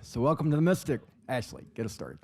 So welcome to the Mystic. Ashley, get us started.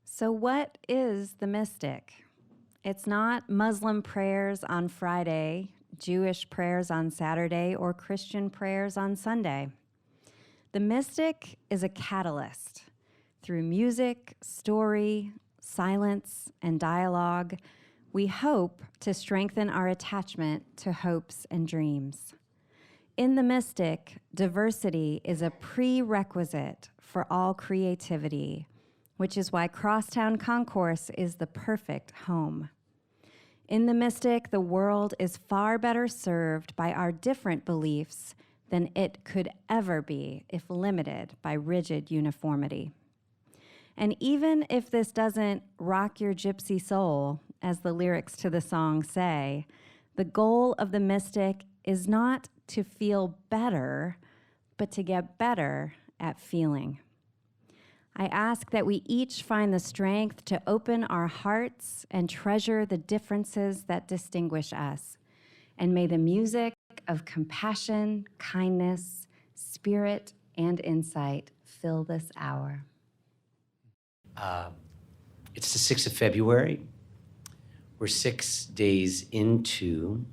So what is the mystic? It's not Muslim prayers on Friday, Jewish prayers on Saturday, or Christian prayers on Sunday. The mystic is a catalyst. Through music, story, silence, and dialogue, we hope to strengthen our attachment to hopes and dreams. In the mystic, diversity is a prerequisite for all creativity, which is why Crosstown Concourse is the perfect home. In the mystic, the world is far better served by our different beliefs than it could ever be if limited by rigid uniformity. And even if this doesn't rock your gypsy soul, as the lyrics to the song say, the goal of the mystic is not to feel better, but to get better at feeling. I ask that we each find the strength to open our hearts and treasure the differences that distinguish us. And may the music of compassion, kindness, spirit, and insight fill this hour. It's the 6th of February. We're 6 days into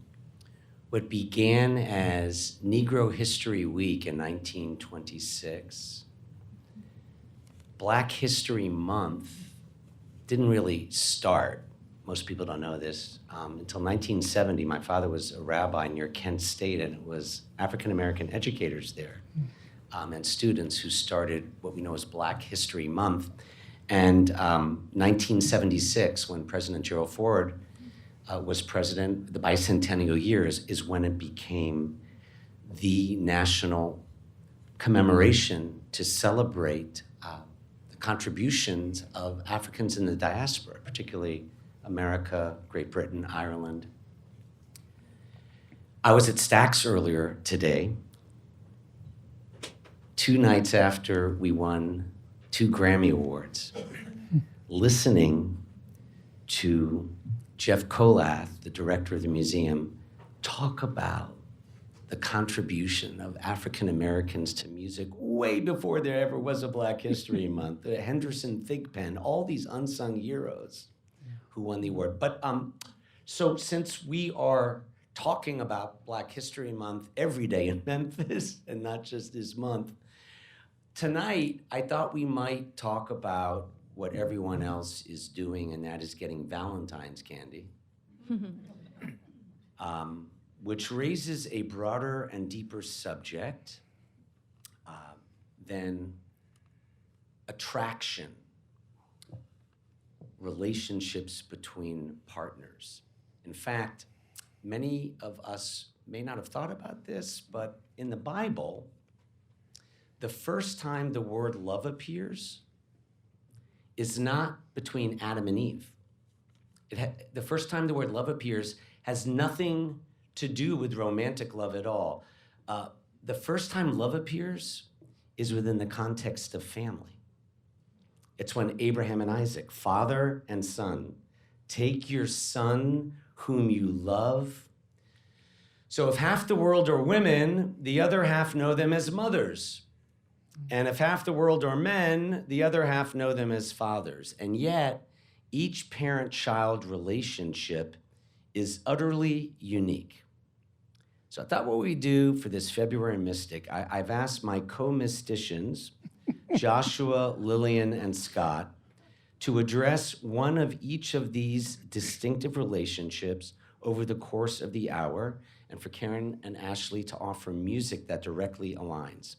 what began as Negro History Week in 1926. Black History Month didn't really start, most people don't know this, until 1970. My father was a rabbi near Kent State, and it was African-American educators there and students who started what we know as Black History Month. And 1976, when President Gerald Ford was president, the bicentennial years is when it became the national commemoration to celebrate contributions of Africans in the diaspora, particularly America, Great Britain, Ireland. I was at Stax earlier today, 2 nights after we won 2 Grammy Awards, listening to Jeff Kolath, the director of the museum, talk about the contribution of African Americans to music way before there ever was a Black History Month. The Henderson Thigpen, all these unsung heroes who won the award. But so since we are talking about Black History Month every day in Memphis and not just this month, tonight I thought we might talk about what everyone else is doing, and that is getting Valentine's candy. Which raises a broader and deeper subject than attraction, relationships between partners. In fact, many of us may not have thought about this, but in the Bible, the first time the word love appears is not between Adam and Eve. The first time the word love appears has nothing to do with romantic love at all. The first time love appears is within the context of family. It's when Abraham and Isaac, father and son, take your son whom you love. So if half the world are women, the other half know them as mothers. And if half the world are men, the other half know them as fathers. And yet, each parent-child relationship is utterly unique. So I thought what we do for this February Mystic, I've asked my co-mysticians, Joshua, Lillian, and Scott, to address one of each of these distinctive relationships over the course of the hour, and for Karen and Ashley to offer music that directly aligns.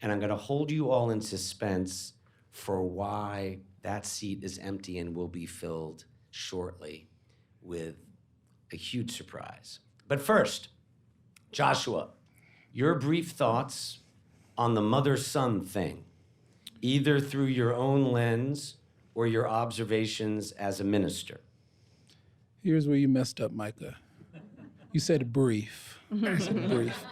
And I'm gonna hold you all in suspense for why that seat is empty and will be filled shortly with a huge surprise. But first, Joshua, your brief thoughts on the mother-son thing, either through your own lens or your observations as a minister. Here's where you messed up, Micah. You said brief. You said brief.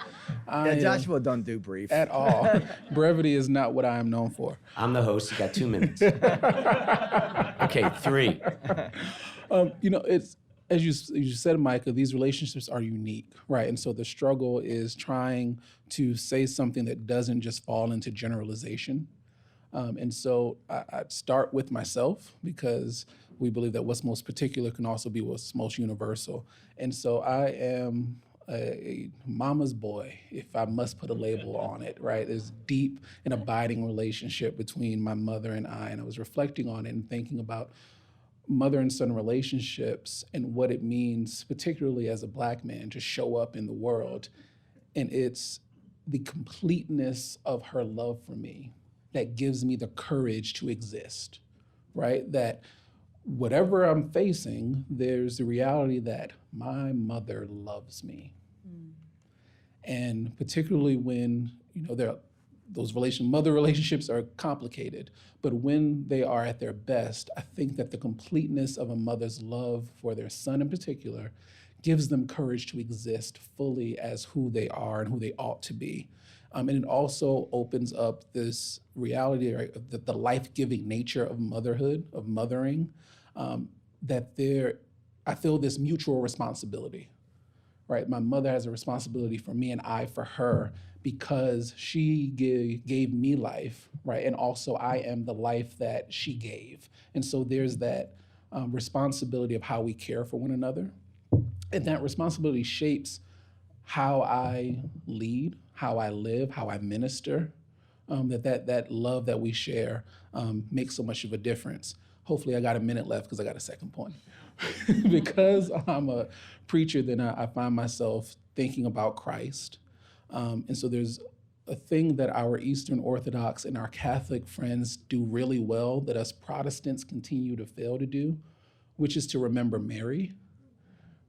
Yeah, Joshua don't do brief. At all. Brevity is not what I am known for. I'm the host, you got 2 minutes. Okay, 3. It's, as you said, Micah, these relationships are unique, right? And so the struggle is trying to say something that doesn't just fall into generalization. And so I start with myself because we believe that what's most particular can also be what's most universal. And so I am a mama's boy, if I must put a label on it, right? There's deep and abiding relationship between my mother and I. And I was reflecting on it and thinking about mother and son relationships and what it means, particularly as a Black man, to show up in the world. And it's the completeness of her love for me that gives me the courage to exist, right? That whatever I'm facing, there's the reality that my mother loves me. And particularly when, those mother relationships are complicated, but when they are at their best, I think that the completeness of a mother's love for their son in particular gives them courage to exist fully as who they are and who they ought to be. And it also opens up this reality, right, of the life-giving nature of motherhood, of mothering, I feel this mutual responsibility, right? My mother has a responsibility for me and I for her because she gave me life, right? And also I am the life that she gave. And so there's that responsibility of how we care for one another. And that responsibility shapes how I lead, how I live, how I minister, that love that we share makes so much of a difference. Hopefully I got a minute left because I got a second point. Because I'm a preacher, then I find myself thinking about Christ. And so there's a thing that our Eastern Orthodox and our Catholic friends do really well that us Protestants continue to fail to do, which is to remember Mary,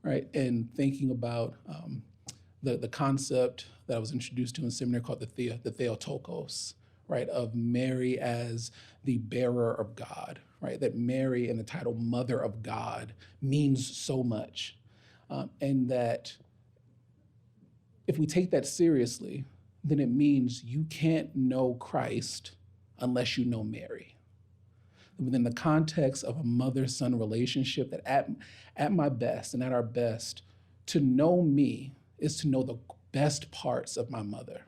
right? And thinking about the concept that I was introduced to in seminary called the Theotokos, right? Of Mary as the bearer of God, right? That Mary and the title Mother of God means so much. And that if we take that seriously, then it means you can't know Christ unless you know Mary. Within the context of a mother-son relationship, that at my best and at our best, to know me is to know the best parts of my mother,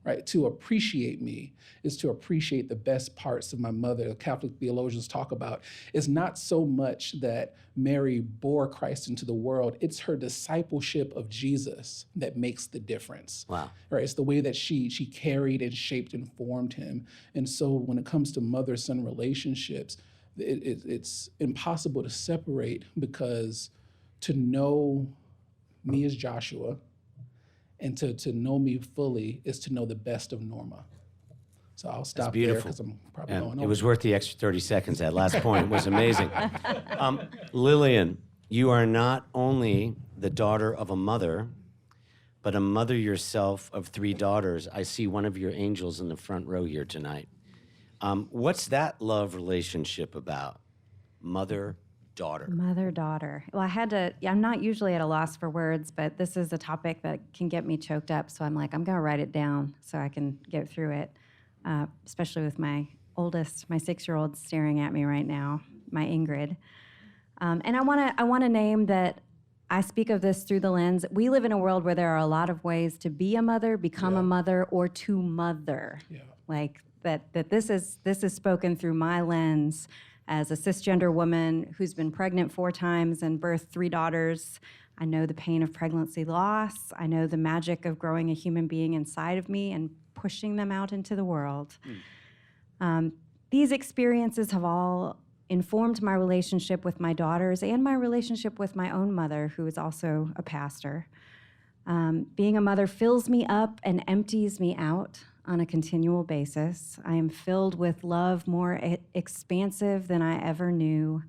right? To appreciate me is to appreciate the best parts of my mother. Catholic theologians talk about it's not so much that Mary bore Christ into the world, it's her discipleship of Jesus that makes the difference. Wow. Right? It's the way that she carried and shaped and formed him. And so when it comes to mother-son relationships, it's impossible to separate, because to know me as Joshua and to know me fully is to know the best of Norma. So I'll stop there because I'm probably going over. It was worth the extra 30 seconds. That last point was amazing. Lillian, you are not only the daughter of a mother, but a mother yourself of 3 daughters. I see one of your angels in the front row here tonight. What's that love relationship about? Mother-daughter. Mother-daughter. Well, I'm not usually at a loss for words, but this is a topic that can get me choked up. So I'm like, I'm going to write it down so I can get through it, especially with my oldest, my 6-year-old staring at me right now, my Ingrid. And I want to name that I speak of this through the lens. We live in a world where there are a lot of ways to be a mother, become a mother, or to mother. Yeah. like that this is spoken through my lens as a cisgender woman who's been pregnant 4 times and birthed 3 daughters. I know the pain of pregnancy loss. I know the magic of growing a human being inside of me and pushing them out into the world. These experiences have all informed my relationship with my daughters and my relationship with my own mother, who is also a pastor. Being a mother fills me up and empties me out on a continual basis. I am filled with love more expansive than I ever knew.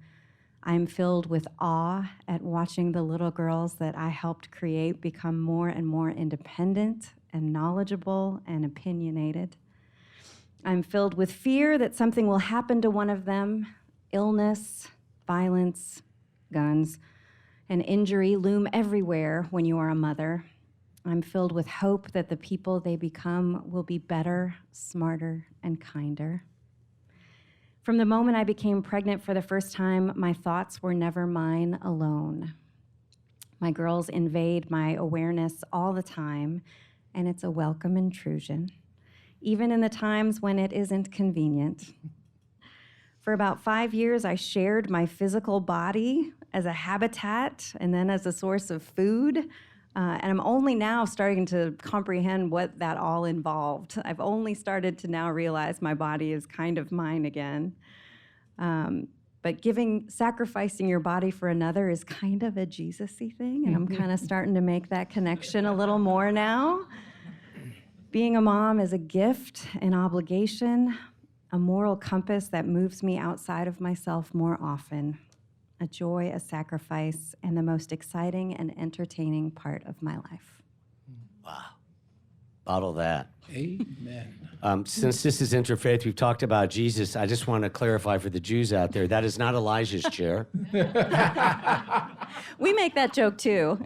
I'm filled with awe at watching the little girls that I helped create become more and more independent and knowledgeable and opinionated. I'm filled with fear that something will happen to one of them. Illness, violence, guns, and injury loom everywhere when you are a mother. I'm filled with hope that the people they become will be better, smarter, and kinder. From the moment I became pregnant for the first time, my thoughts were never mine alone. My girls invade my awareness all the time, and it's a welcome intrusion, even in the times when it isn't convenient. For about 5 years, I shared my physical body as a habitat and then as a source of food. And I'm only now starting to comprehend what that all involved. I've only started to now realize my body is kind of mine again. But sacrificing your body for another is kind of a Jesus-y thing, and I'm kind of starting to make that connection a little more now. Being a mom is a gift, an obligation, a moral compass that moves me outside of myself more often, a joy, a sacrifice, and the most exciting and entertaining part of my life. Wow. Bottle that. Amen. Since this is interfaith, we've talked about Jesus. I just want to clarify for the Jews out there, that is not Elijah's chair. We make that joke too.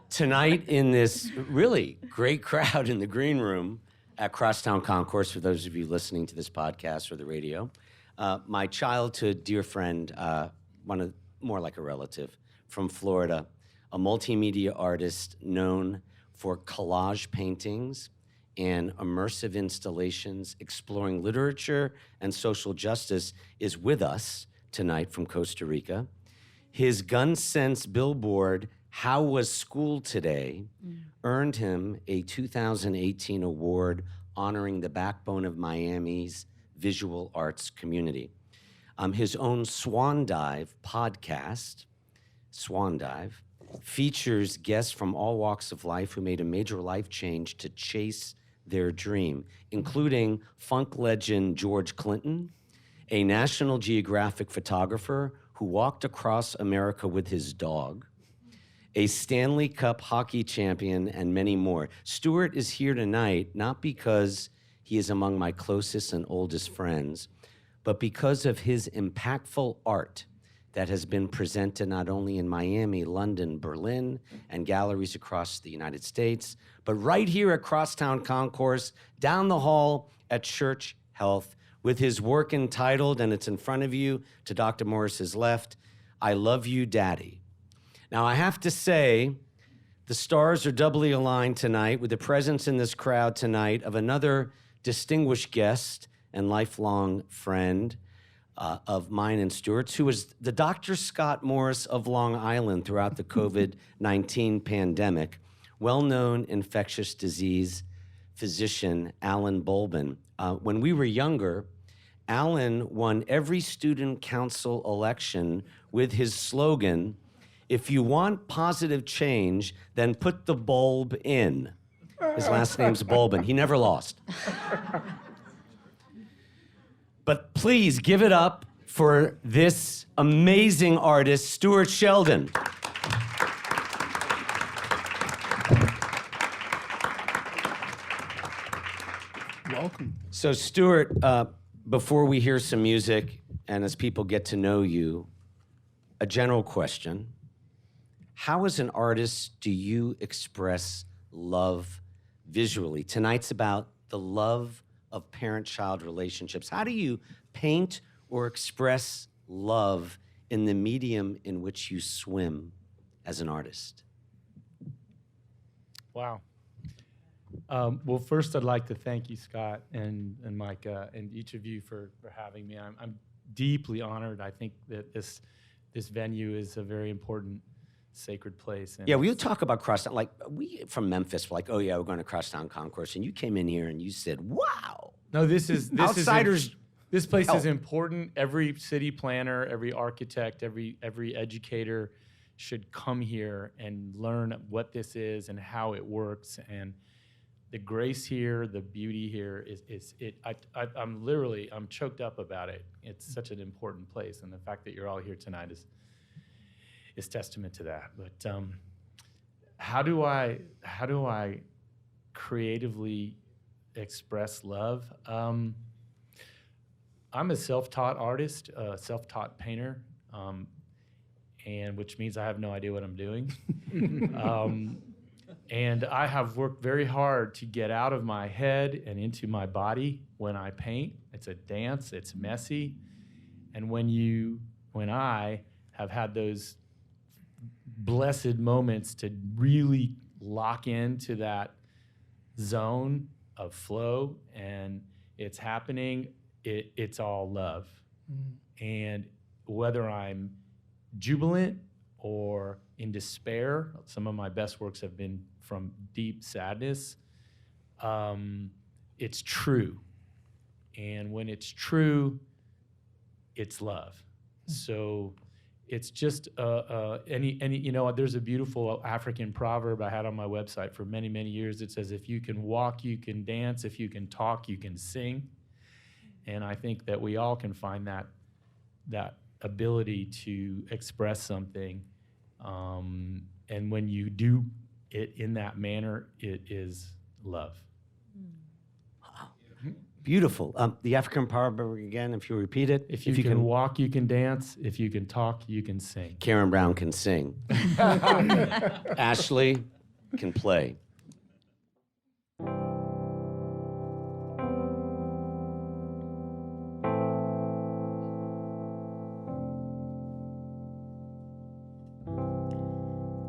Tonight in this really great crowd in the green room at Crosstown Concourse, for those of you listening to this podcast or the radio, my childhood dear friend, more like a relative from Florida, a multimedia artist known for collage paintings and immersive installations exploring literature and social justice, is with us tonight from Costa Rica. His Gun Sense billboard, How Was School Today, earned him a 2018 award honoring the backbone of Miami's visual arts community. His own Swan Dive podcast, Swan Dive, features guests from all walks of life who made a major life change to chase their dream, including funk legend George Clinton, a National Geographic photographer who walked across America with his dog, a Stanley Cup hockey champion, and many more. Stuart is here tonight not because he is among my closest and oldest friends, but because of his impactful art that has been presented not only in Miami, London, Berlin, and galleries across the United States, but right here at Crosstown Concourse, down the hall at Church Health, with his work entitled, and it's in front of you to Dr. Morris's left, I Love You, Daddy. Now, I have to say, the stars are doubly aligned tonight with the presence in this crowd tonight of another distinguished guest and lifelong friend of mine and Stuart's, who was the Dr. Scott Morris of Long Island throughout the COVID-19 pandemic, well-known infectious disease physician Alan Bolbin. When we were younger, Alan won every student council election with his slogan, "If you want positive change, then put the bulb in." His last name's Bolbin. He never lost. But please give it up for this amazing artist, Stuart Sheldon. Welcome. So Stuart, before we hear some music and as people get to know you, a general question. How as an artist do you express love visually? Tonight's about the love of parent-child relationships. How do you paint or express love in the medium in which you swim as an artist? Wow. Well, first, I'd like to thank you, Scott and Micah, and each of you for having me. I'm deeply honored. I think that this venue is a very important, sacred place. And Yeah, we'll talk about Crosstown. Like, we from Memphis were like, oh, yeah, we're going to Crosstown Concourse. And you came in here and you said, wow. No, this is Outsiders this place help. is important. Every city planner, every architect, every educator should come here and learn what this is and how it works. And the grace here, the beauty here is it. I'm choked up about it. It's such an important place, and the fact that you're all here tonight is testament to that. But how do I creatively express love? I'm a self-taught artist, self-taught painter, and which means I have no idea what I'm doing. And I have worked very hard to get out of my head and into my body when I paint. It's a dance, it's messy. And when I have had those blessed moments to really lock into that zone of flow and it's happening, it's all love. And whether I'm jubilant or in despair, some of my best works have been from deep sadness. It's true. And when it's true, it's love. So it's just there's a beautiful African proverb I had on my website for many, many years. It says, if you can walk, you can dance. If you can talk, you can sing. And I think that we all can find that ability to express something. And when you do it in that manner, it is love. Beautiful. The African proverb again, if you repeat it. If you can walk, you can dance. If you can talk, you can sing. Karen Brown can sing. Ashley can play.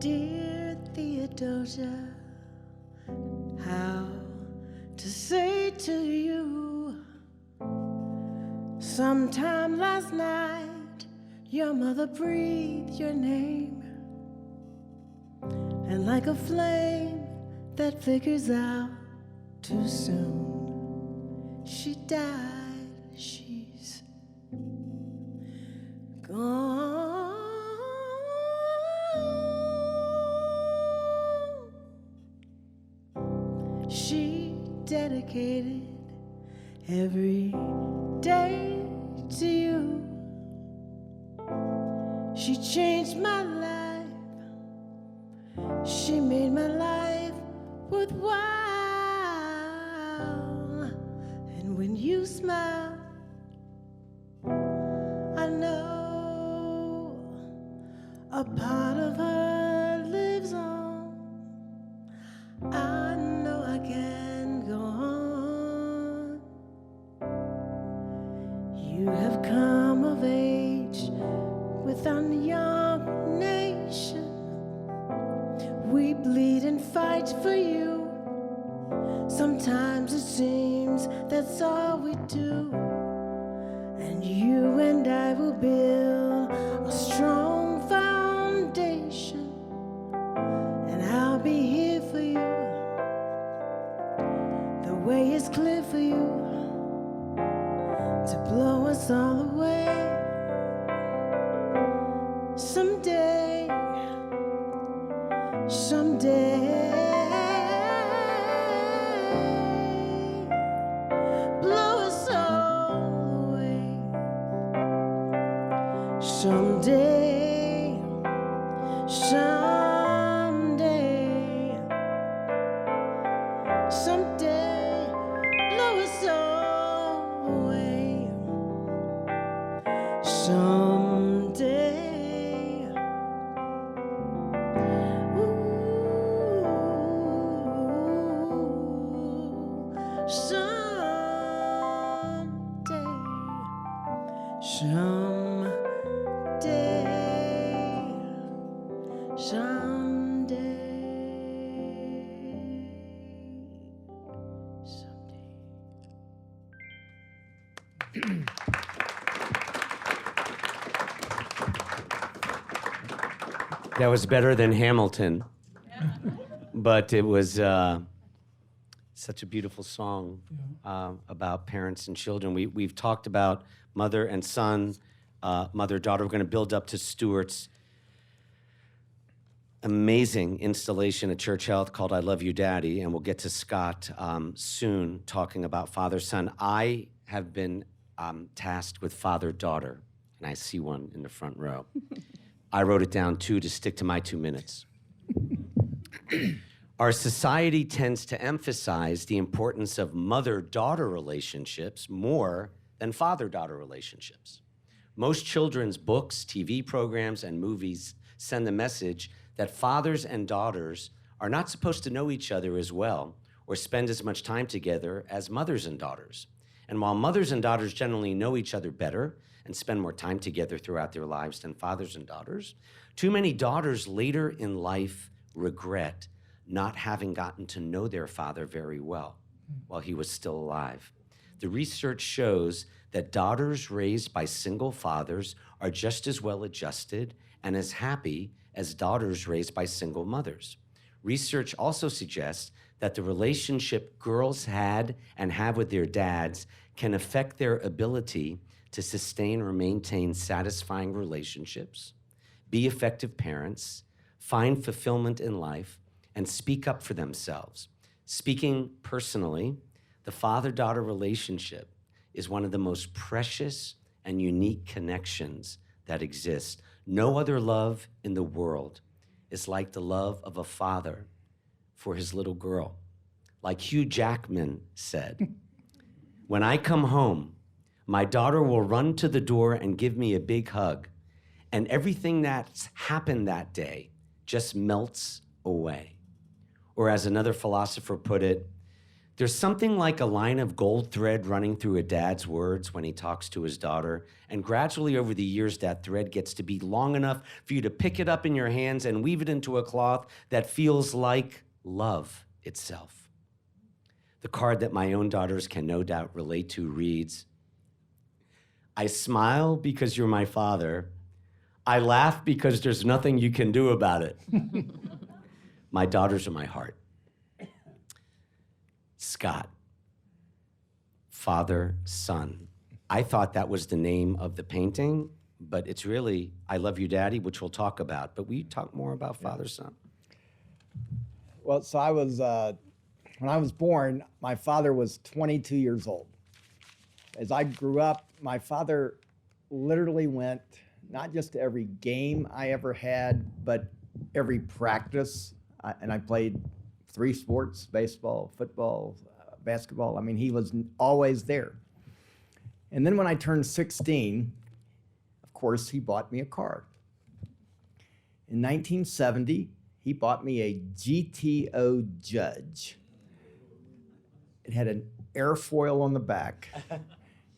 Dear Theodosia, how to say to you, sometime last night your mother breathed your name, and like a flame that flickers out too soon, she died, she's gone. She dedicated every day to you. She changed my life. She made my life worthwhile. And when you smile, I know a part of her lives on. I know I can go on. You have come of age with our young nation. We bleed and fight for you. Sometimes it seems that's all we do. And you and I will build a strong foundation. And I'll be here for you. The way is clear for you to blow us all away. Someday, blow us all away. Someday, blow us all away. Someday. Someday. That was better than Hamilton. But it was such a beautiful song about parents and children. We've talked about mother and son, mother-daughter. We're going to build up to Stuart's amazing installation at Church Health called I Love You, Daddy, and we'll get to Scott soon talking about father-son. I have been tasked with father-daughter, and I see one in the front row. I wrote it down, too, to stick to my 2 minutes. Our society tends to emphasize the importance of mother-daughter relationships more than father-daughter relationships. Most children's books, TV programs, and movies send the message that fathers and daughters are not supposed to know each other as well or spend as much time together as mothers and daughters. And while mothers and daughters generally know each other better and spend more time together throughout their lives than fathers and daughters, too many daughters later in life regret not having gotten to know their father very well while he was still alive. The research shows that daughters raised by single fathers are just as well adjusted and as happy as daughters raised by single mothers. Research also suggests that the relationship girls had and have with their dads can affect their ability to sustain or maintain satisfying relationships, be effective parents, find fulfillment in life, and speak up for themselves. Speaking personally, the father-daughter relationship is one of the most precious and unique connections that exist. No other love in the world is like the love of a father for his little girl. Like Hugh Jackman said, when I come home, my daughter will run to the door and give me a big hug, and everything that's happened that day just melts away. Or as another philosopher put it, there's something like a line of gold thread running through a dad's words when he talks to his daughter, and gradually over the years, that thread gets to be long enough for you to pick it up in your hands and weave it into a cloth that feels like love itself. The card that my own daughters can no doubt relate to reads, I smile because you're my father. I laugh because there's nothing you can do about it. My daughters are my heart. Scott, father, son. I thought that was the name of the painting, but it's really I Love You, Daddy, which we'll talk about. But will you talk more about father, son? Well, so I was, when I was born, my father was 22 years old. As I grew up, my father literally went not just to every game I ever had, but every practice. And I played 3 sports, baseball, football, basketball. I mean, he was always there. And then when I turned 16, of course, he bought me a car. In 1970, he bought me a GTO Judge. It had an airfoil on the back.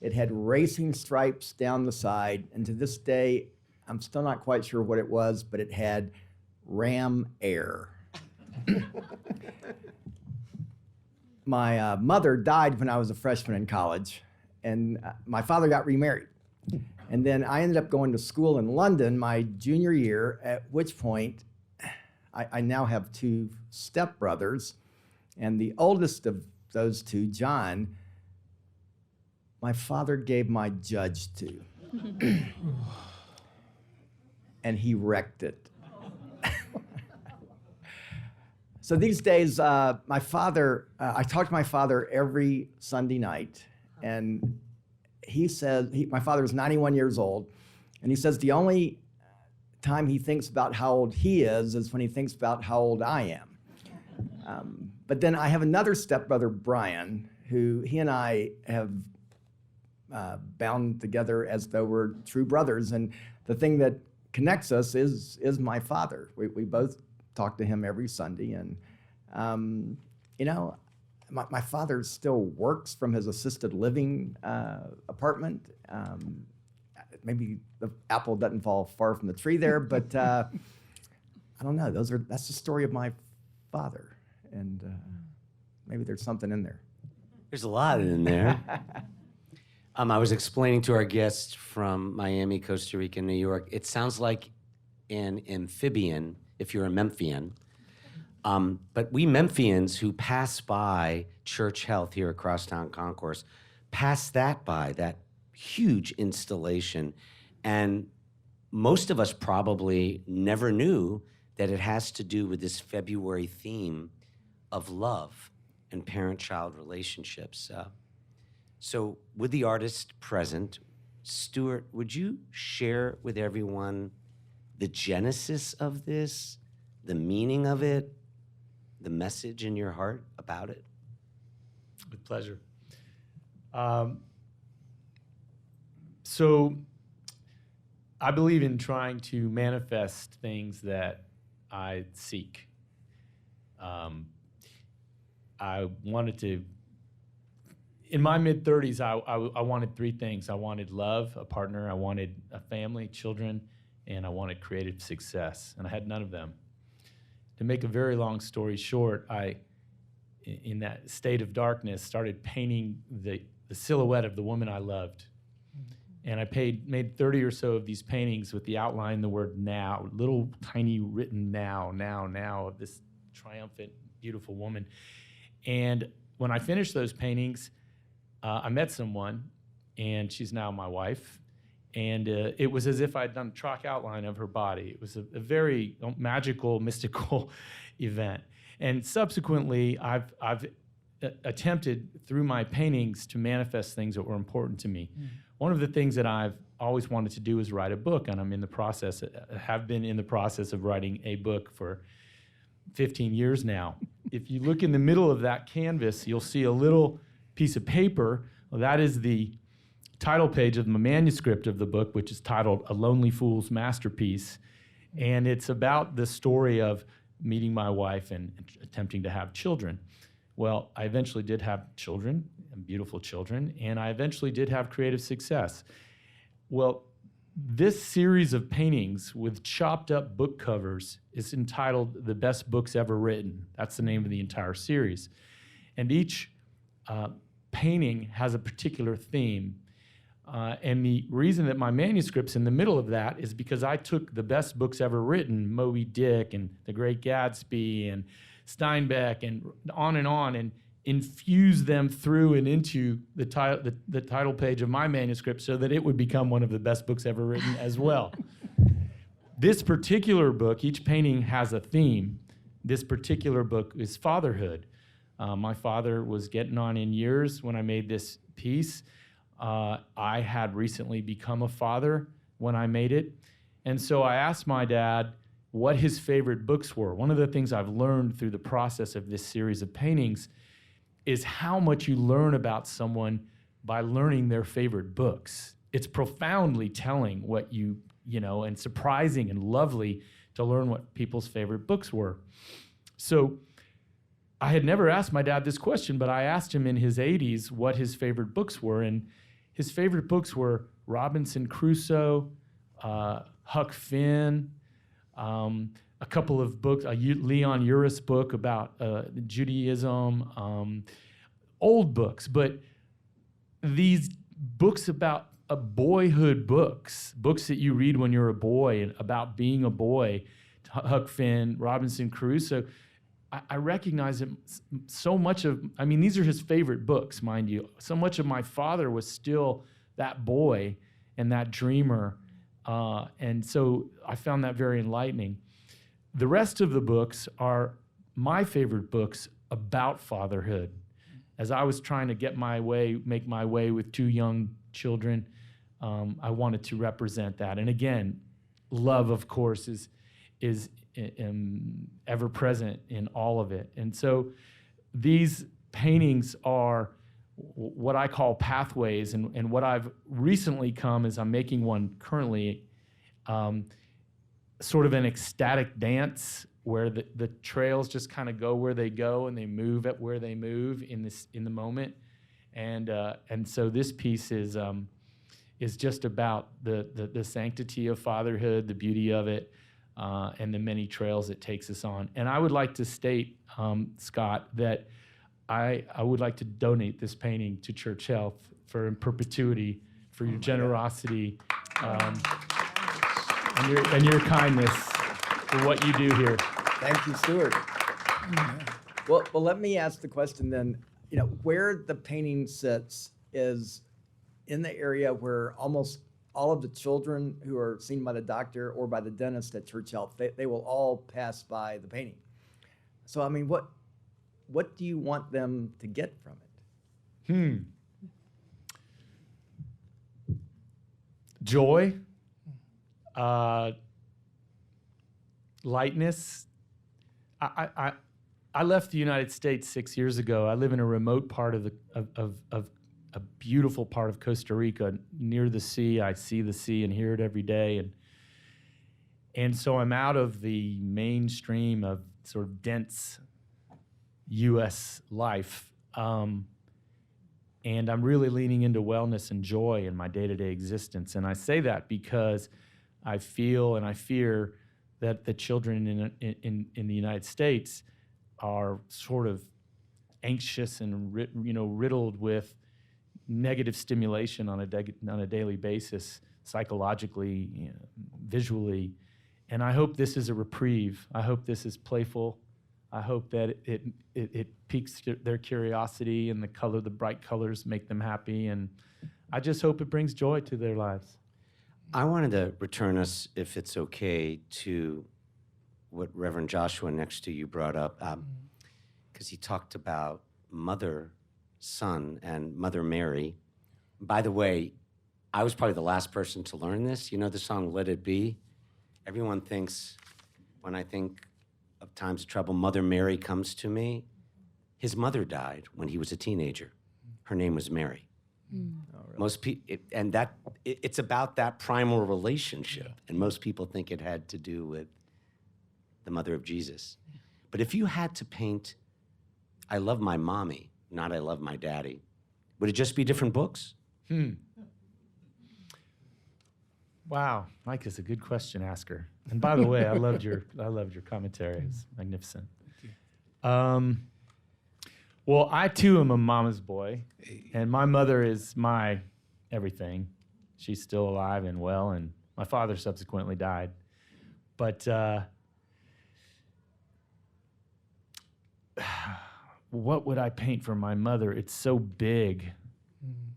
It had racing stripes down the side. And to this day, I'm still not quite sure what it was, but it had Ram Air. My mother died when I was a freshman in college, and my father got remarried. And then I ended up going to school in London my junior year, at which point I now have 2 stepbrothers, and the oldest of those 2, John, my father gave my Judge to. And he wrecked it. So these days, my father, I talk to my father every Sunday night, and he says, my father is 91 years old, and he says the only time he thinks about how old he is when he thinks about how old I am. But then I have another stepbrother, Brian, who he and I have bound together as though we're true brothers, and the thing that connects us is my father. We both talk to him every Sunday, and you know, my father still works from his assisted living apartment. Maybe the apple doesn't fall far from the tree there, but I don't know. That's the story of my father, and maybe there's something in there. There's a lot in there. I was explaining to our guests from Miami, Costa Rica, New York, it sounds like an amphibian if you're a Memphian. But we Memphians who pass by Church Health here at Crosstown Concourse, pass that by, that huge installation. And most of us probably never knew that it has to do with this February theme of love and parent-child relationships. So with the artist present, Stuart, would you share with everyone the genesis of this, the meaning of it, the message in your heart about it? With pleasure. So I believe in trying to manifest things that I seek. I wanted to, in my mid-30s, I wanted three things. I wanted love, a partner, I wanted a family, children, and I wanted creative success, and I had none of them. To make a very long story short, I, in that state of darkness, started painting the silhouette of the woman I loved. And I made 30 or so of these paintings with the outline, the word now, little tiny written now, of this triumphant, beautiful woman. And when I finished those paintings, I met someone, and she's now my wife. And it was as if I'd done a chalk outline of her body. It was a very magical, mystical event. And subsequently, I've attempted through my paintings to manifest things that were important to me. One of the things that I've always wanted to do is write a book, and I'm in the process, have been in the process of writing a book for 15 years now. If you look in the middle of that canvas, you'll see a little piece of paper. Well, that is the title page of my manuscript of the book, which is titled A Lonely Fool's Masterpiece. And it's about the story of meeting my wife and attempting to have children. Well, I eventually did have children, and beautiful children, and I eventually did have creative success. Well, this series of paintings with chopped up book covers is entitled The Best Books Ever Written. That's the name of the entire series. And each painting has a particular theme. And the reason that my manuscript's in the middle of that is because I took the best books ever written, Moby Dick and The Great Gatsby and Steinbeck and on, and infused them through and into the title page of my manuscript so that it would become one of the best books ever written as well. This particular book, each painting has a theme. This particular book is fatherhood. My father was getting on in years when I made this piece. I had recently become a father when I made it. And so I asked my dad what his favorite books were. One of the things I've learned through the process of this series of paintings is how much you learn about someone by learning their favorite books. It's profoundly telling what you know, and surprising and lovely to learn what people's favorite books were. So I had never asked my dad this question, but I asked him in his 80s what his favorite books were, and his favorite books were Robinson Crusoe, Huck Finn, a couple of books, a Leon Uris book about Judaism, old books, but these books about boyhood books that you read when you're a boy and about being a boy, Huck Finn, Robinson Crusoe, I recognize that so much of, I mean, these are his favorite books, mind you. So much of my father was still that boy and that dreamer. And so I found that very enlightening. The rest of the books are my favorite books about fatherhood. As I was trying to make my way with two young children, I wanted to represent that. And again, love, of course, is ever present in all of it. And so these paintings are what I call pathways, and what I've recently come is I'm making one currently, sort of an ecstatic dance where the trails just kind of go where they go and they move at where they move in the moment. And so this piece is just about the sanctity of fatherhood, the beauty of it, and the many trails it takes us on. And I would like to state, Scott, that I would like to donate this painting to Church Health for in perpetuity, for your generosity. and your kindness for what you do here. Thank you, Stuart. Well, let me ask the question then. You know, where the painting sits is in the area where almost all of the children who are seen by the doctor or by the dentist at Church Health, they will all pass by the painting. So, I mean, what do you want them to get from it? Joy, lightness. I left the United States 6 years ago. I live in a remote part of a beautiful part of Costa Rica, near the sea. I see the sea and hear it every day, and so I'm out of the mainstream of sort of dense U.S. life, and I'm really leaning into wellness and joy in my day-to-day existence. And I say that because I feel and I fear that the children in the United States are sort of anxious and riddled with negative stimulation on a daily basis, psychologically, visually. And I hope this is a reprieve. I hope this is playful. I hope that it piques their curiosity, and the bright colors make them happy. And I just hope it brings joy to their lives. I wanted to return us, if it's okay, to what Reverend Joshua next to you brought up, because he talked about Mother, Son, and Mother Mary. By the way, I was probably the last person to learn this. You know the song Let It Be? Everyone thinks, when I think of times of trouble, Mother Mary comes to me. His mother died when he was a teenager. Her name was Mary. Oh, really? Most people, it's about that primal relationship, and most people think it had to do with the mother of Jesus. But if you had to paint, I love my mommy, not I love my daddy, would it just be different books? Wow, Mike is a good question asker. And by the way, I loved your commentary. It's magnificent. Well, I too am a mama's boy, and my mother is my everything. She's still alive and well, and my father subsequently died. But what would I paint for my mother? It's so big.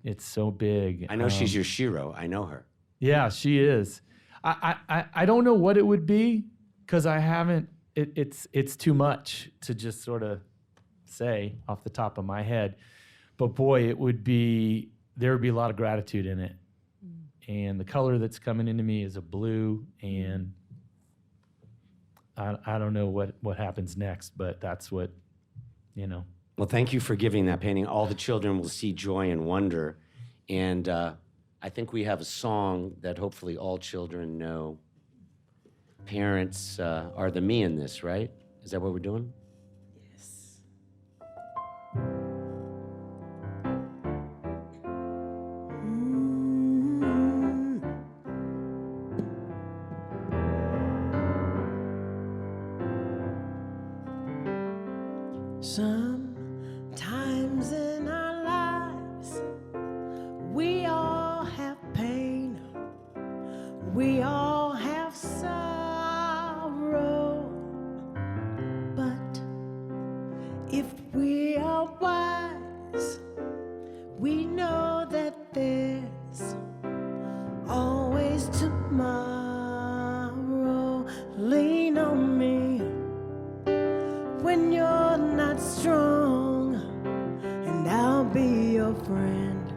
It's so big. I know she's your Shiro. I know her. Yeah, she is. I don't know what it would be, because I haven't. It's too much to just sort of say off the top of my head. But boy, there would be a lot of gratitude in it. And the color that's coming into me is a blue, and I don't know what happens next, but that's what, Well, thank you for giving that painting. All the children will see joy and wonder. And I think we have a song that hopefully all children know. Parents are the me in this, right? Is that what we're doing? Yes. Sometimes in our lives, we all have pain, we all have sorrow, but if we are wise, we know that there's always tomorrow. Lean on me when you're not strong, and I'll be your friend.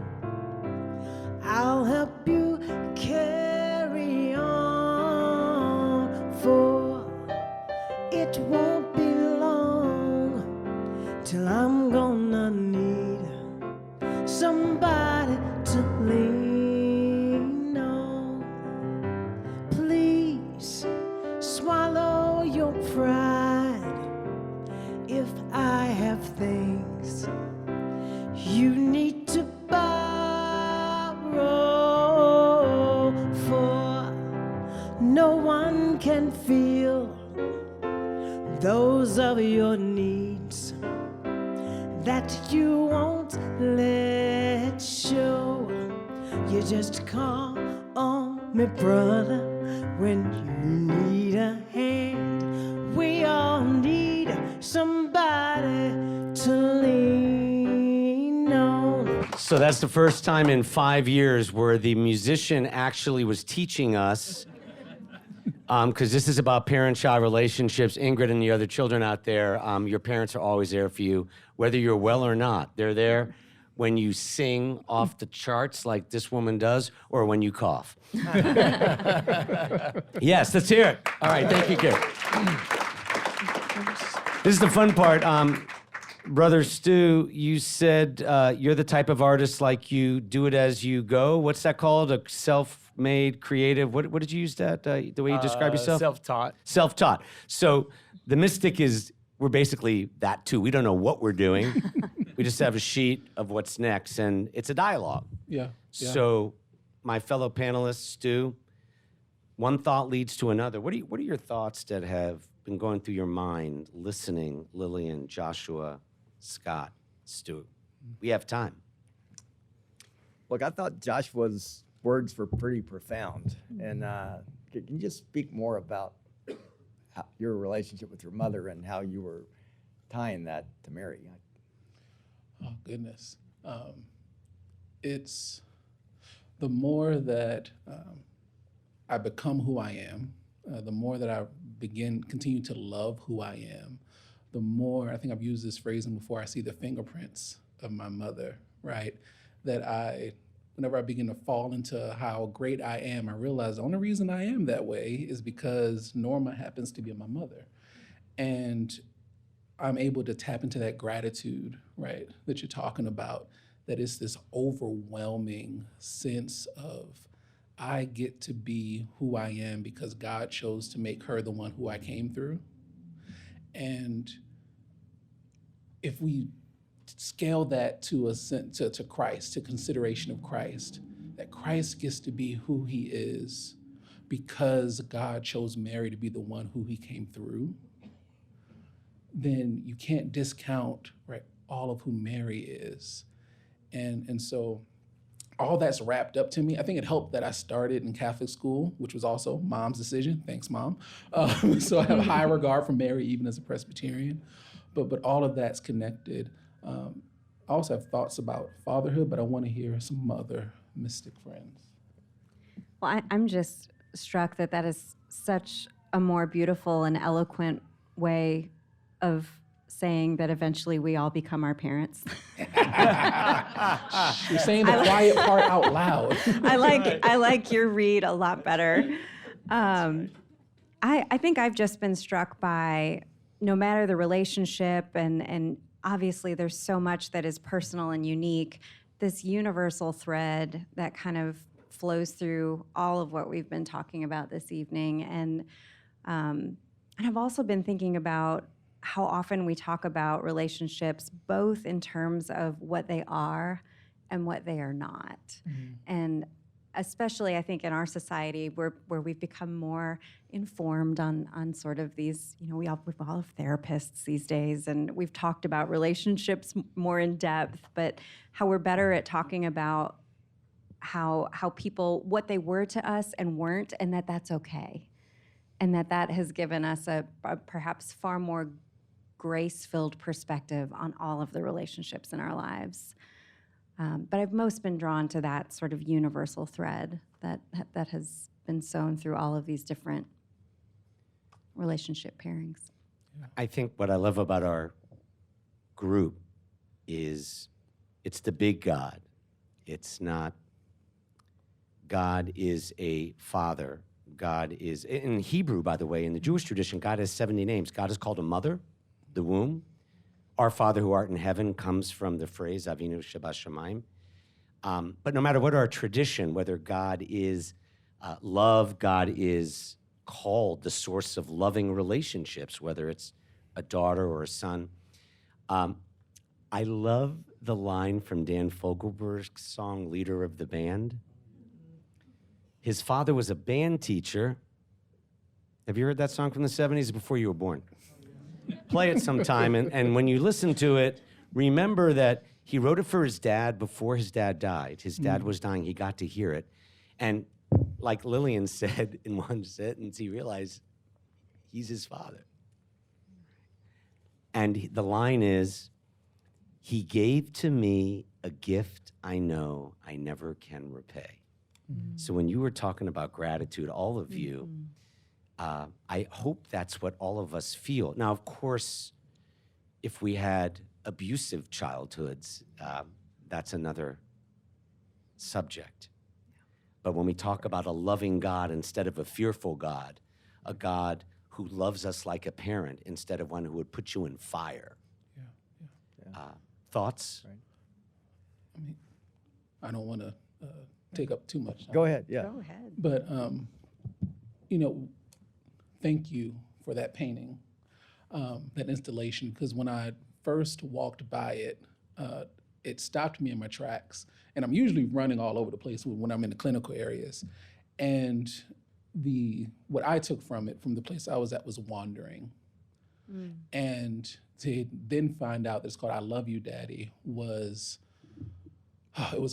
I'll help you carry on, for it won't be long till I'm gonna need somebody to lean on. Please swallow your pride. If I have things you need to borrow, for no one can feel those of your needs that you won't let show. You just call on me, brother, when you need a hand. We all need somebody to lean on. So that's the first time in 5 years where the musician actually was teaching us, because this is about parent-child relationships. Ingrid and the other children out there, your parents are always there for you, whether you're well or not. They're there when you sing off the charts like this woman does, or when you cough. Yes, let's hear it. All right, thank you, kid. This is the fun part. Brother Stu, you said you're the type of artist like you do it as you go. What's that called? A self-made creative? What did you use that, the way you describe yourself? Self-taught. Self-taught. So the mystic is, we're basically that too. We don't know what we're doing. We just have a sheet of what's next, and it's a dialogue. Yeah. So my fellow panelists, Stu, one thought leads to another. What are your thoughts that have been going through your mind, listening, Lillian, Joshua, Scott, Stu? We have time. Look, I thought Joshua's words were pretty profound. And can you just speak more about your relationship with your mother and how you were tying that to Mary? Oh, goodness. It's the more that I become who I am, the more that I continue to love who I am, the more, I think I've used this phrasing before, I see the fingerprints of my mother, right? That whenever I begin to fall into how great I am, I realize the only reason I am that way is because Norma happens to be my mother. And I'm able to tap into that gratitude, right, that you're talking about, that it's this overwhelming sense of, I get to be who I am because God chose to make her the one who I came through. And if we scale that to Christ, to consideration of Christ, that Christ gets to be who he is because God chose Mary to be the one who he came through, then you can't discount, right, all of who Mary is. And so all that's wrapped up to me. I think it helped that I started in Catholic school, which was also Mom's decision. Thanks, Mom. So I have a high regard for Mary, even as a Presbyterian. But all of that's connected. I also have thoughts about fatherhood, but I want to hear some other mystic friends. Well, I'm just struck that is such a more beautiful and eloquent way of saying that eventually we all become our parents. You're saying the quiet part out loud. I like your read a lot better. I think I've just been struck by, no matter the relationship, and obviously there's so much that is personal and unique, this universal thread that kind of flows through all of what we've been talking about this evening. And I've also been thinking about how often we talk about relationships, both in terms of what they are and what they are not. Mm-hmm. And especially, I think, in our society where we've become more informed on sort of these, we all have therapists these days, and we've talked about relationships more in depth, but how we're better at talking about how people, what they were to us and weren't, and that's okay. And that has given us a perhaps far more grace-filled perspective on all of the relationships in our lives. But I've most been drawn to that sort of universal thread that has been sewn through all of these different relationship pairings. I think what I love about our group is it's the big God. It's not God is a father. God is, in Hebrew, by the way, in the Jewish tradition, God has 70 names. God is called a mother, the womb. Our Father who art in heaven comes from the phrase Avinu Shebashamayim. But no matter what our tradition, whether God is love, God is called the source of loving relationships, whether it's a daughter or a son. I love the line from Dan Fogelberg's song, Leader of the Band. His father was a band teacher. Have you heard that song from the 70s? Before you were born. Play it sometime, and when you listen to it, remember that he wrote it for his dad before his dad died. His dad was dying. He got to hear it. And like Lillian said in one sentence, he realized he's his father. And the line is, he gave to me a gift I know I never can repay. So when you were talking about gratitude, all of you, I hope that's what all of us feel. Now, of course, if we had abusive childhoods, that's another subject. But when we talk about a loving God instead of a fearful God, a God who loves us like a parent instead of one who would put you in fire. Thoughts? Right. I mean, I don't want to take up too much time. Go ahead. Yeah. Go ahead. But, you know, thank you for that painting, that installation, because when I first walked by it, it stopped me in my tracks. And I'm usually running all over the place when I'm in the clinical areas. And what I took from it, from the place I was at, was wandering. And to then find out that it's called I Love You, Daddy, it was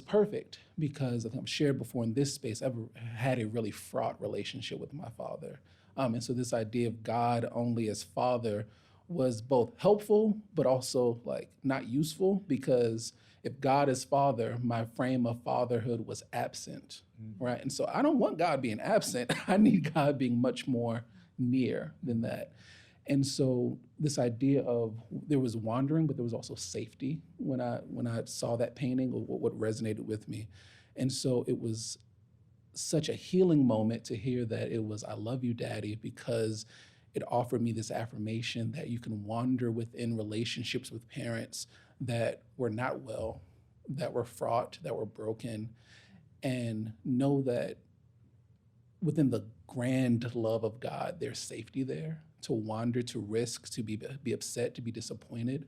perfect, because I think I've shared before in this space, I've had a really fraught relationship with my father. And so this idea of God only as father was both helpful, but also like not useful, because if God is father, my frame of fatherhood was absent, right? And so I don't want God being absent. I need God being much more near than that. And so this idea of there was wandering, but there was also safety when I saw that painting, or what resonated with me. And so it was such a healing moment to hear that it was I love you, Daddy, because it offered me this affirmation that you can wander within relationships with parents that were not well, that were fraught, that were broken, and know that within the grand love of God, there's safety there to wander, to risk, to be upset, to be disappointed.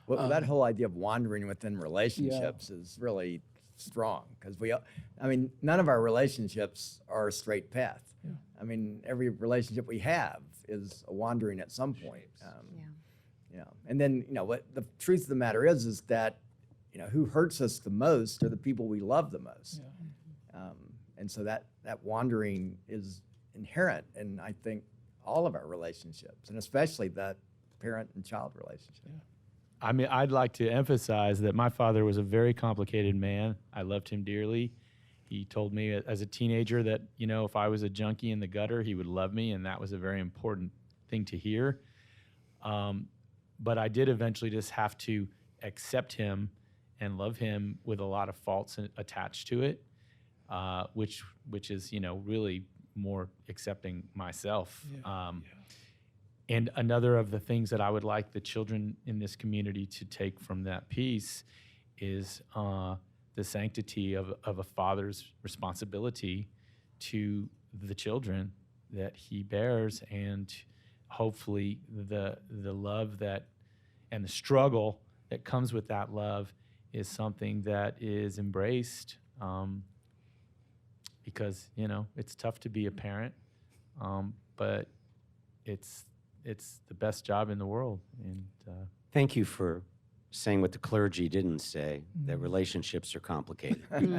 Well, that whole idea of wandering within relationships is really strong, because none of our relationships are a straight path. Yeah. I mean, every relationship we have is a wandering at some point. And then, what the truth of the matter is that, who hurts us the most are the people we love the most. Yeah. And so that wandering is inherent in, I think, all of our relationships, and especially that parent and child relationship. Yeah. I mean, I'd like to emphasize that my father was a very complicated man. I loved him dearly. He told me as a teenager that, if I was a junkie in the gutter, he would love me, and that was a very important thing to hear. But I did eventually just have to accept him and love him with a lot of faults attached to it, which is, really more accepting myself. And another of the things that I would like the children in this community to take from that piece is the sanctity of a father's responsibility to the children that he bears, and hopefully the love that and the struggle that comes with that love is something that is embraced, because it's tough to be a parent, but it's the best job in the world. And Thank you for saying what the clergy didn't say, that relationships are complicated. And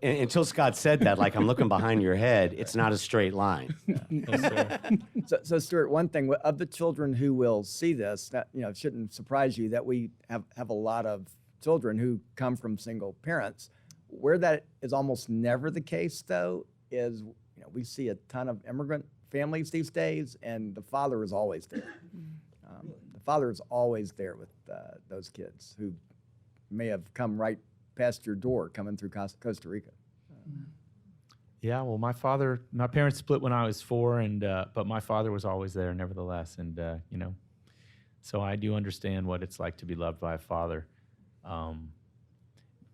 until Scott said that, like, I'm looking behind your head, it's not a straight line. yes, sir. So Stuart, one thing of the children who will see this, that it shouldn't surprise you that we have a lot of children who come from single parents. Where that is almost never the case, though, is we see a ton of immigrant families these days, and the father is always there. The father is always there with those kids who may have come right past your door coming through Costa Rica. Yeah, well, my parents split when I was 4, but my father was always there nevertheless. And, so I do understand what it's like to be loved by a father.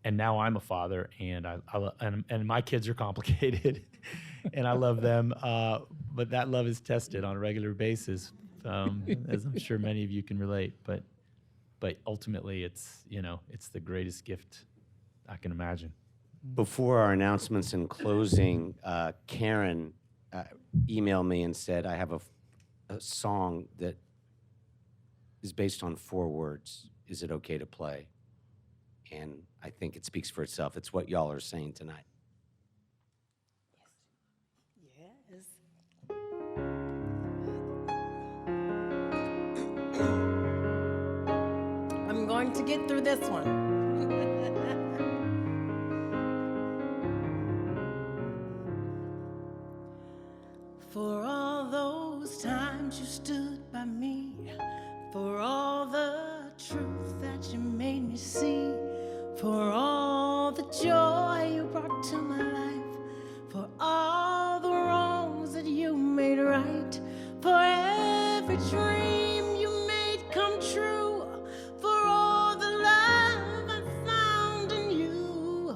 And now I'm a father, and and my kids are complicated, and I love them. But that love is tested on a regular basis, as I'm sure many of you can relate. But ultimately, it's the greatest gift I can imagine. Before our announcements in closing, Karen emailed me and said, I have a song that is based on 4 words. Is it okay to play? And I think it speaks for itself. It's what y'all are saying tonight. I'm going to get through this one. For all those times you stood by me, for all the truth that you made me see, for all the joy you brought to my life, for all the wrongs that you made right, for every dream you made come true, for all the love I found in you,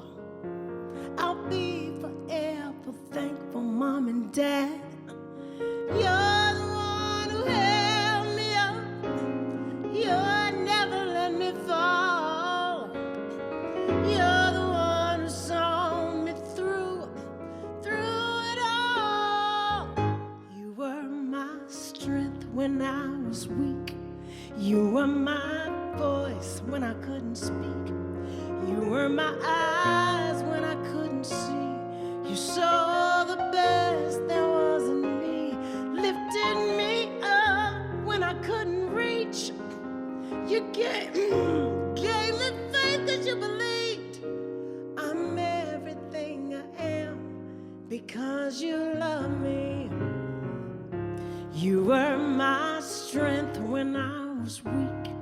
I'll be forever thankful, Mom and Dad. You're the one who held me up. You never let me fall. You're the one who saw me through it all. You were my strength when I was weak. You were my voice when I couldn't speak. You were my eyes when I couldn't see. You saw the best there was in me, lifted me up when I couldn't reach. You gave me faith that you believed. I'm everything I am because you love me. You were my strength when I was weak.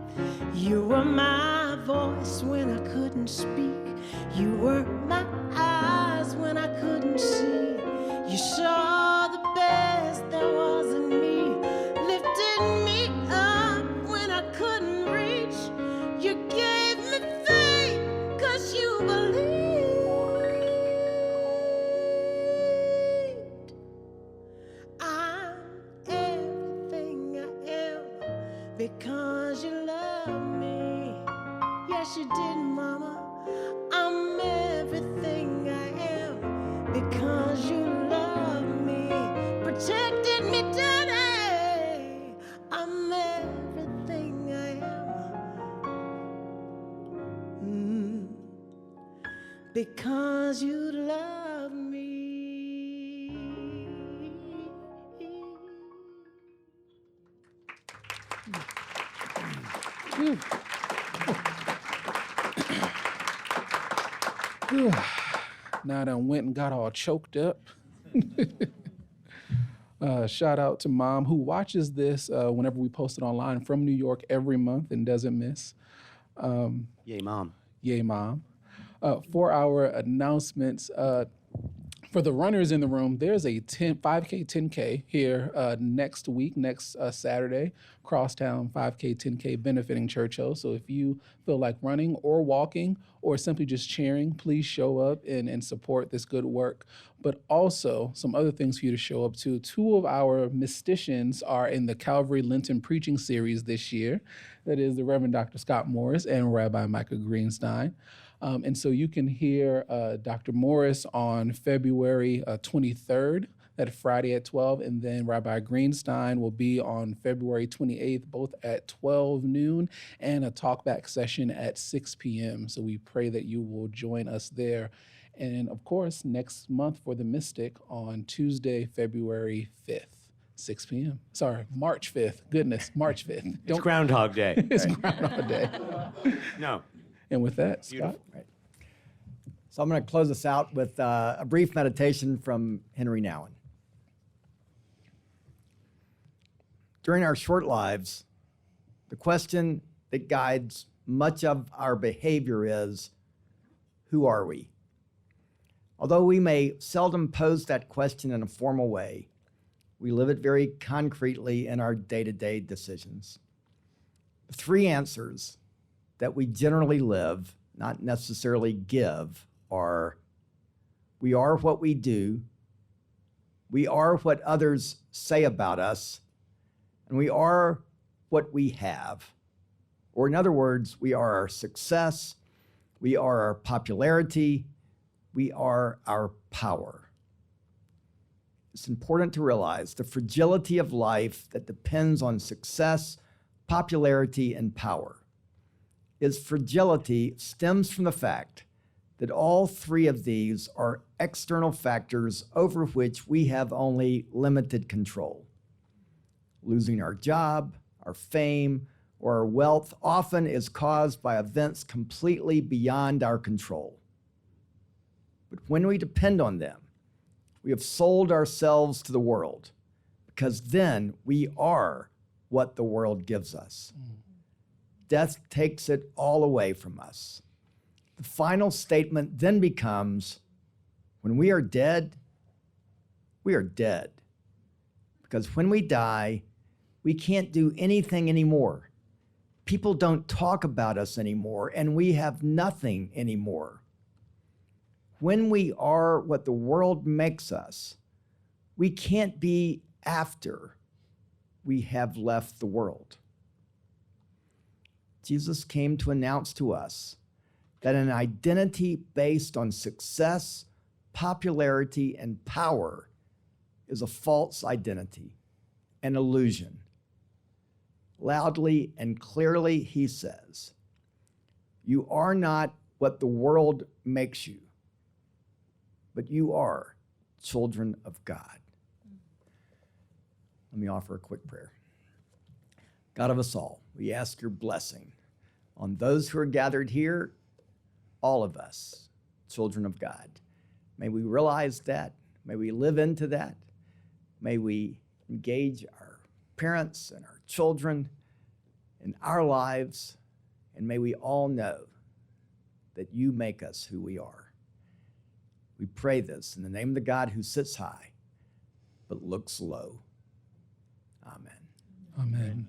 You were my voice when I couldn't speak. You were my eyes when I couldn't see. You saw the best there was in me, lifted me up when I couldn't reach. You gave me faith 'cause you believed. I'm everything I am because you love me. Yes, you did, Mama. I'm everything I am because you love me. Protected me, Daddy. I'm everything I am. Because you love me. Now I done went and got all choked up. Shout out to Mom, who watches this whenever we post it online from New York every month and doesn't miss. Yay, Mom. Yay, Mom. For our announcements, for the runners in the room, there's a 5K, 10K here next week, next Saturday, Crosstown 5K, 10K benefiting Churchill. So if you feel like running or walking or simply just cheering, please show up and support this good work. But also some other things for you to show up to. 2 of our mysticians are in the Calvary Lenten preaching series this year. That is the Reverend Dr. Scott Morris and Rabbi Micah Greenstein. And so you can hear Dr. Morris on February 23rd, that Friday at 12, and then Rabbi Greenstein will be on February 28th, both at 12 noon, and a talkback session at 6 p.m. So we pray that you will join us there. And of course, next month for the Mystic on Tuesday, February 5th. 6 p.m. Sorry, March 5th. Goodness, March 5th. It's Groundhog Day. It's Groundhog Day. No. And with that, Beautiful. Scott. Right. So I'm going to close this out with a brief meditation from Henry Nouwen. During our short lives, the question that guides much of our behavior is, who are we? Although we may seldom pose that question in a formal way, we live it very concretely in our day-to-day decisions. The 3 answers that we generally live, not necessarily give, are: we are what we do, we are what others say about us, and we are what we have. Or in other words, we are our success, we are our popularity, we are our power. It's important to realize the fragility of life that depends on success, popularity, and power. Its fragility stems from the fact that all 3 of these are external factors over which we have only limited control. Losing our job, our fame, or our wealth often is caused by events completely beyond our control. But when we depend on them, we have sold ourselves to the world, because then we are what the world gives us. Death takes it all away from us. The final statement then becomes, when we are dead, we are dead. Because when we die, we can't do anything anymore. People don't talk about us anymore, and we have nothing anymore. When we are what the world makes us, we can't be after we have left the world. Jesus came to announce to us that an identity based on success, popularity, and power is a false identity, an illusion. Loudly and clearly, he says, you are not what the world makes you, but you are children of God. Let me offer a quick prayer. God of us all, we ask your blessing on those who are gathered here, all of us, children of God. May we realize that. May we live into that. May we engage our parents and our children in our lives, and may we all know that you make us who we are. We pray this in the name of the God who sits high but looks low. Amen. Amen.